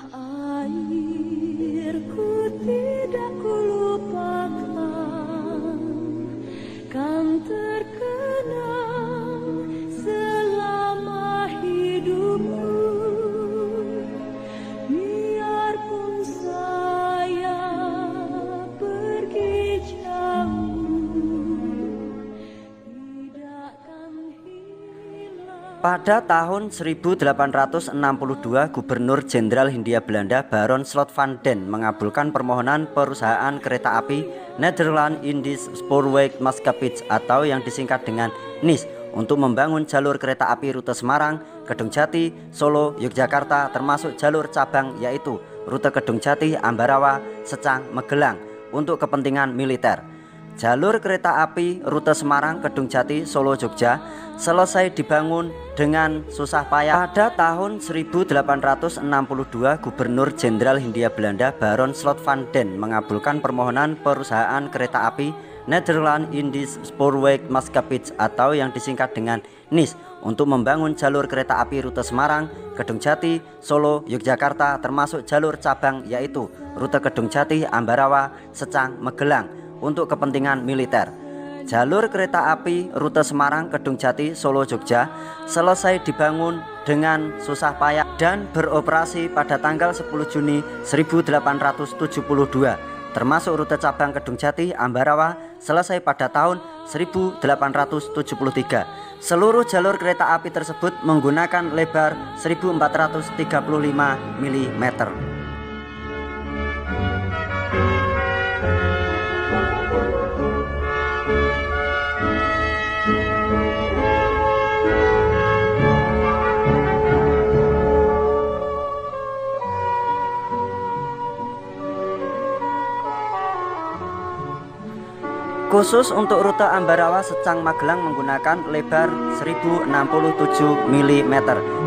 airku tidak kulupakan, kan terkenang selama hidupku. Biarpun saya pergi jauh, tidakkan hilang. Pada tahun 1862, Gubernur Jenderal Hindia Belanda Baron Slot van Den mengabulkan permohonan perusahaan kereta api Nederland Indisch Spoorwegmaatschappij atau yang disingkat dengan NIS untuk membangun jalur kereta api rute Semarang, Kedungjati, Solo, Yogyakarta termasuk jalur cabang yaitu rute Kedungjati, Ambarawa, Secang, Magelang untuk kepentingan militer. Jalur kereta api rute Semarang, Kedungjati, Solo, Jogja selesai dibangun dengan susah payah. Pada tahun 1862, Gubernur Jenderal Hindia Belanda Baron Slot van Den mengabulkan permohonan perusahaan kereta api Nederland Indisch Spoorwegmaatschappij atau yang disingkat dengan NIS untuk membangun jalur kereta api rute Semarang, Kedungjati, Solo, Yogyakarta termasuk jalur cabang yaitu rute Kedungjati, Ambarawa, Secang, Magelang untuk kepentingan militer. Jalur kereta api rute Semarang, Kedungjati, Solo, Jogja selesai dibangun dengan susah payah dan beroperasi pada tanggal 10 Juni 1872. Termasuk rute cabang Kedungjati, Ambarawa selesai pada tahun 1873. Seluruh jalur kereta api tersebut menggunakan lebar 1435 mm. Khusus untuk rute Ambarawa Secang Magelang menggunakan lebar 1067 mm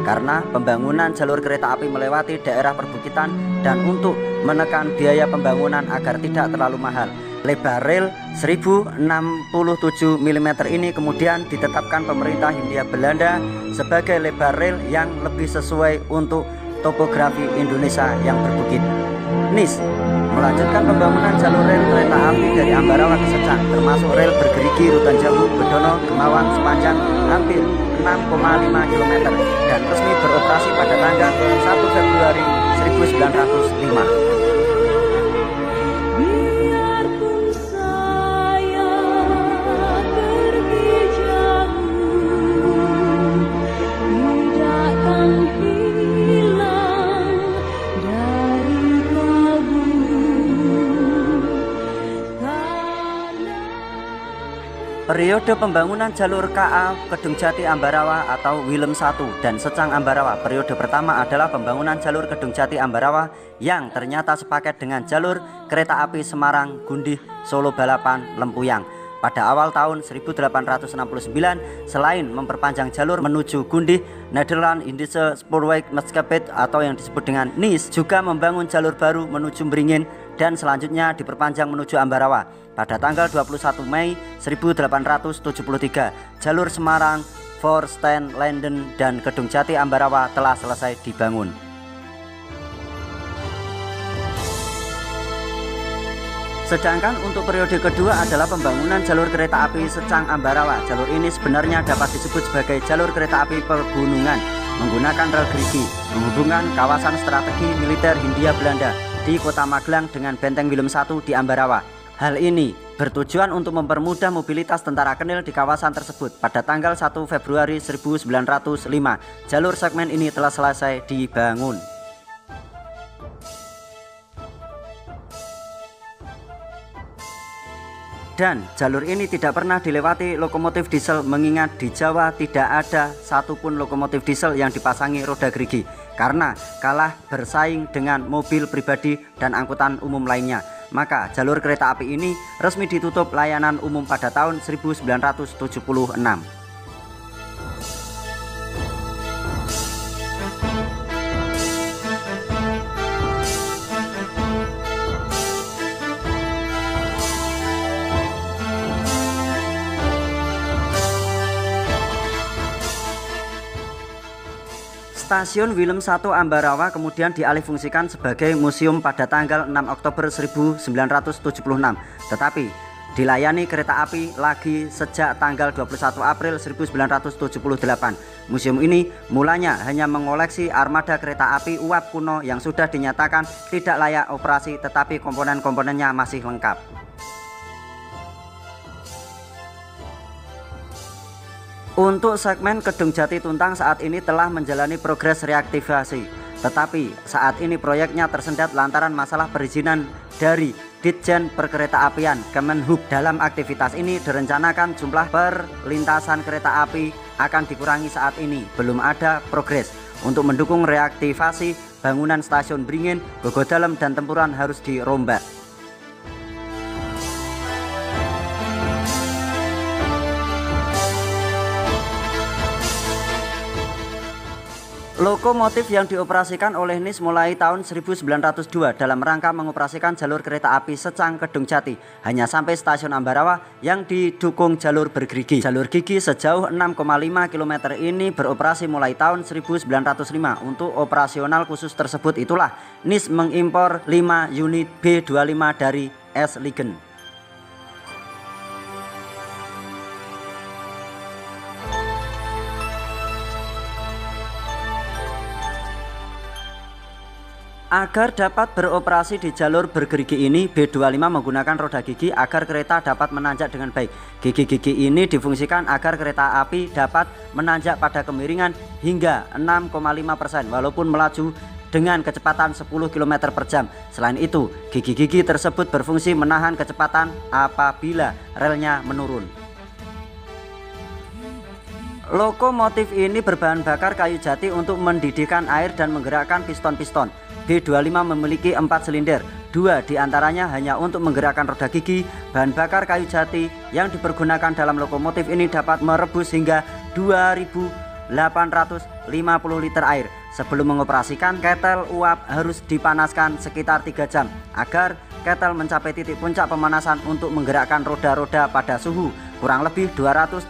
karena pembangunan jalur kereta api melewati daerah perbukitan dan untuk menekan biaya pembangunan agar tidak terlalu mahal. Lebar rel 1067 mm ini kemudian ditetapkan pemerintah Hindia Belanda sebagai lebar rel yang lebih sesuai untuk topografi Indonesia yang berbukit. NIS melanjutkan pembangunan jalur rel kereta api dari Ambarawa ke Secang termasuk rel bergerigi Rutan Jambu, Bedono, Gemawang sepanjang hampir 6,5 km dan resmi beroperasi pada tanggal 1 Februari 1905. Periode pembangunan jalur KA Kedungjati Ambarawa atau Willem I dan Secang Ambarawa. Periode pertama adalah pembangunan jalur Kedungjati Ambarawa yang ternyata sepaket dengan jalur kereta api Semarang, Gundih, Solo Balapan, Lempuyang. Pada awal tahun 1869, selain memperpanjang jalur menuju Gundih, Nederland Indische Spoorwegmaatschappij atau yang disebut dengan NIS juga membangun jalur baru menuju Beringin dan selanjutnya diperpanjang menuju Ambarawa. Pada tanggal 21 Mei 1873, jalur Semarang, Voorsten, Landen, dan Kedungjati Ambarawa telah selesai dibangun. Sedangkan untuk periode kedua adalah pembangunan jalur kereta api Secang Ambarawa. Jalur ini sebenarnya dapat disebut sebagai jalur kereta api pegunungan menggunakan rel gerigi menghubungkan kawasan strategi militer Hindia Belanda di kota Magelang dengan benteng Willem I di Ambarawa. Hal ini bertujuan untuk mempermudah mobilitas tentara Kenil di kawasan tersebut. Pada tanggal 1 Februari 1905, jalur segmen ini telah selesai dibangun. Dan jalur ini tidak pernah dilewati lokomotif diesel mengingat di Jawa tidak ada satupun lokomotif diesel yang dipasangi roda gerigi karena kalah bersaing dengan mobil pribadi dan angkutan umum lainnya. Maka jalur kereta api ini resmi ditutup layanan umum pada tahun 1976. Stasiun Willem 1 Ambarawa kemudian dialihfungsikan sebagai museum pada tanggal 6 Oktober 1976, tetapi dilayani kereta api lagi sejak tanggal 21 April 1978. Museum ini mulanya hanya mengoleksi armada kereta api uap kuno yang sudah dinyatakan tidak layak operasi, tetapi komponen-komponennya masih lengkap. Untuk segmen Kedung Jati Tuntang saat ini telah menjalani progres reaktivasi, tetapi saat ini proyeknya tersendat lantaran masalah perizinan dari Ditjen Perkeretaapian Kemenhub. Dalam aktivitas ini direncanakan jumlah perlintasan kereta api akan dikurangi. Saat ini belum ada progres. Untuk mendukung reaktivasi bangunan stasiun Beringin, Gogodalem dan Tempuran harus dirombak. Lokomotif yang dioperasikan oleh NIS mulai tahun 1902 dalam rangka mengoperasikan jalur kereta api Secang Kedung Jati hanya sampai stasiun Ambarawa yang didukung jalur bergerigi. Jalur gigi sejauh 6,5 km ini beroperasi mulai tahun 1905. Untuk operasional khusus tersebut itulah NIS mengimpor 5 unit B25 dari S. Ligen. Agar dapat beroperasi di jalur bergerigi ini, B25 menggunakan roda gigi agar kereta dapat menanjak dengan baik. Gigi-gigi ini difungsikan agar kereta api dapat menanjak pada kemiringan hingga 6,5% walaupun melaju dengan kecepatan 10 km per jam. Selain itu, gigi-gigi tersebut berfungsi menahan kecepatan apabila relnya menurun. Lokomotif ini berbahan bakar kayu jati untuk mendidihkan air dan menggerakkan piston-piston. B25 memiliki 4 silinder, 2 diantaranya hanya untuk menggerakkan roda gigi. Bahan bakar kayu jati yang dipergunakan dalam lokomotif ini dapat merebus hingga 2.850 liter air. Sebelum mengoperasikan, ketel uap harus dipanaskan sekitar 3 jam agar ketel mencapai titik puncak pemanasan untuk menggerakkan roda-roda pada suhu kurang lebih 235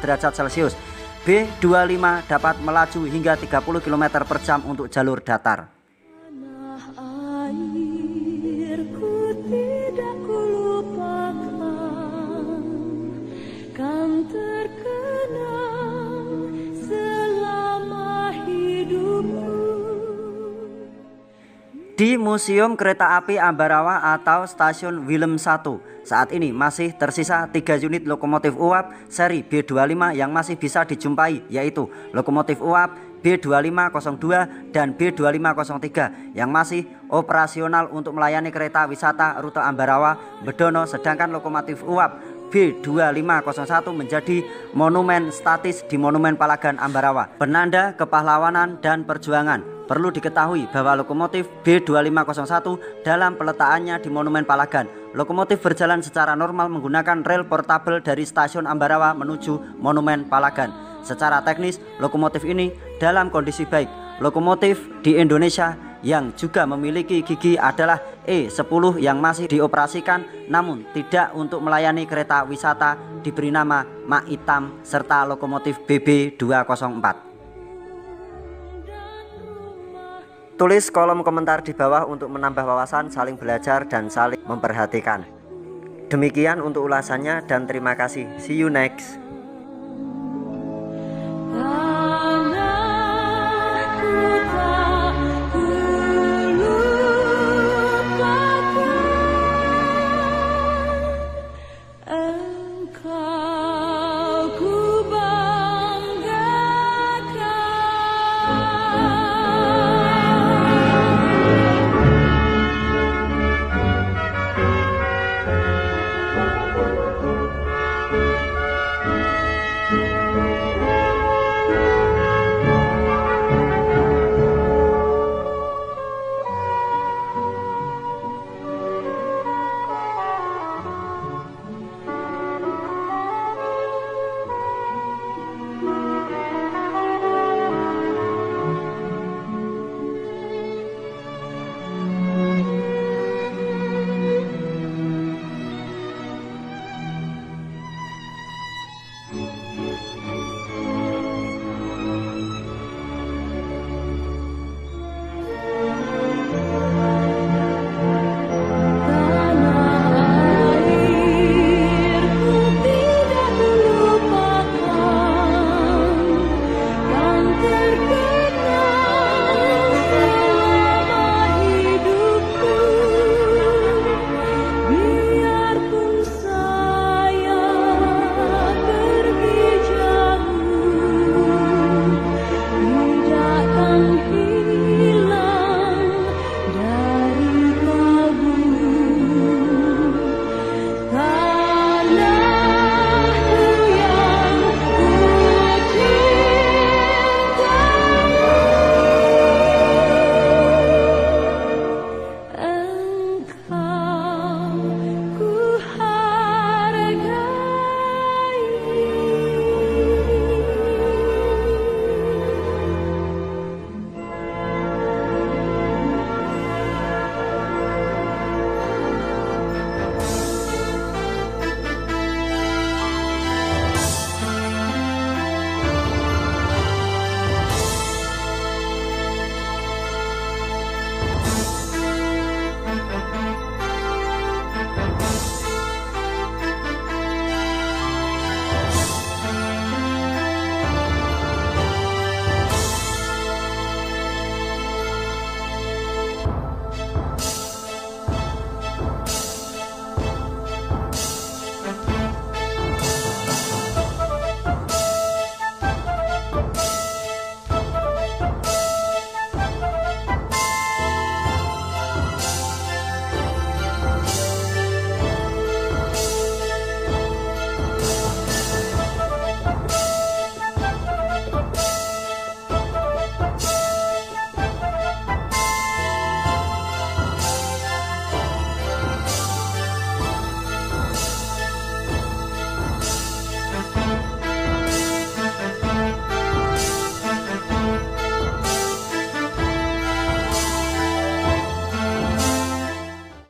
derajat Celcius. B25 dapat melaju hingga 30 km per jam untuk jalur datar. Airku tidak kulupakan, kan terkenang selama hidupku. Di Museum Kereta Api Ambarawa atau Stasiun Willem 1 saat ini masih tersisa 3 unit lokomotif uap seri B25 yang masih bisa dijumpai, yaitu lokomotif uap B2502 dan B2503 yang masih operasional untuk melayani kereta wisata rute Ambarawa Bedono, sedangkan lokomotif uap B2501 menjadi monumen statis di Monumen Palagan Ambarawa, penanda kepahlawanan dan perjuangan. Perlu diketahui bahwa lokomotif B2501 dalam peletakannya di Monumen Palagan, lokomotif berjalan secara normal menggunakan rel portabel dari stasiun Ambarawa menuju Monumen Palagan. Secara teknis, lokomotif ini dalam kondisi baik. Lokomotif di Indonesia yang juga memiliki gigi adalah E10 yang masih dioperasikan namun tidak untuk melayani kereta wisata, diberi nama Mak Itam, serta lokomotif BB204. Tulis kolom komentar di bawah untuk menambah wawasan, saling belajar dan saling memperhatikan. Demikian untuk ulasannya dan terima kasih. See you next.